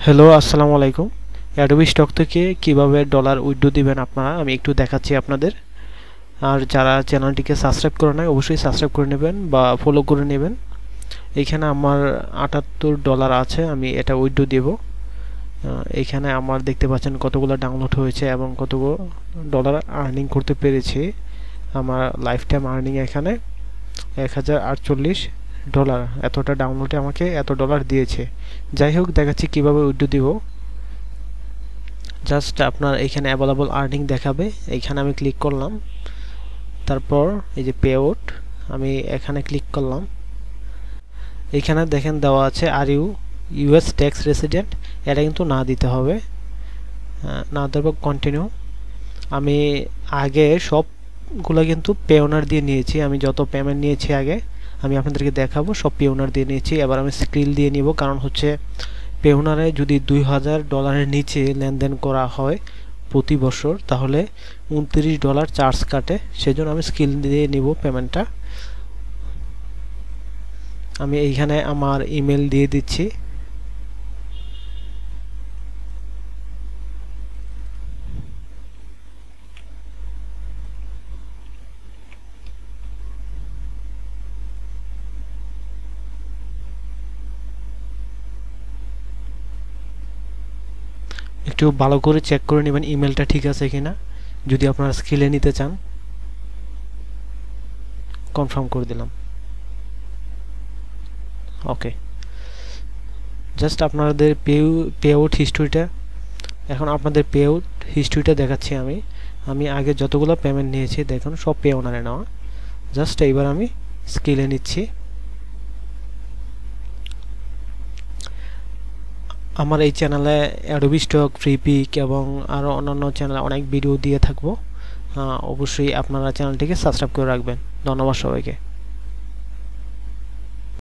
Hello, আসসালামু আলাইকুম। Adobe stock থেকে কিভাবে ডলার উইথড্র দিবেন আপনারা আমি একটু দেখাচ্ছি আপনাদের। আর যারা চ্যানেলটিকে সাবস্ক্রাইব করে নাই অবশ্যই সাবস্ক্রাইব করে নেবেন বা ফলো করে নেবেন। এখানে আমার $78 আছে, আমি এটা উইথড্র দেব। এখানে আমার দেখতে পাচ্ছেন কতগুলো ডাউনলোড হয়েছে এবং কতগুলো ডলার আর্নিং করতে পেরেছি। আমার লাইফ টাইম আর্নিং এখানে $1048। এতটা ডাউনলোডে আমাকে এত ডলার দিয়েছে। যাই হোক, দেখাচ্ছি কিভাবে উইথড্র দিব। জাস্ট আপনার এখানে অ্যাভেলেবল আর্নিং দেখাবে, এইখানে আমি ক্লিক করলাম। তারপর এই যে পে আউট, আমি এখানে ক্লিক করলাম। এইখানে দেখেন দেওয়া আছে are you US tax resident, এটা কিন্তু না দিতে হবে, না দেব কন্টিনিউ। আমি আগে সবগুলো কিন্তু পে ওনার দিয়ে নিয়েছি, আমি যত পেমেন্ট নিয়েছি আগে আমি আপনাদেরকে দেখাবো, সব পে ওনার দিয়ে নিয়েছি। এবার আমি স্ক্রিল দিয়ে নিব, কারণ হচ্ছে পেওনারে যদি $2000 নিচে লেনদেন করা হয় প্রতি বছর তাহলে $29 চার্জ কাটে, সেজন্য আমি স্কিল দিয়ে নিব পেমেন্টটা। আমি এইখানে আমার ইমেল দিয়ে দিচ্ছি। একটু ভালো করে চেক করে নেবেন ইমেলটা ঠিক আছে কিনা, যদি আপনারা স্কিলে নিতে চান। কনফার্ম করে দিলাম, ওকে। জাস্ট আপনাদের পে আউট হিস্ট্রিটা, এখন আপনাদের পে আউট হিস্ট্রিটা দেখাচ্ছি। আমি আগে যতগুলো পেমেন্ট নিয়েছি দেখুন সব পে ওনারে নেওয়া। জাস্ট এইবার আমি স্কিলে নিচ্ছি। আমার এই চ্যানেলে অ্যাডোবি স্টক, ফ্রি পিক এবং আরও অন্যান্য চ্যানেলে অনেক ভিডিও দিয়ে থাকবো। অবশ্যই আপনারা চ্যানেলটিকে সাবস্ক্রাইব করে রাখবেন। ধন্যবাদ সবাইকে।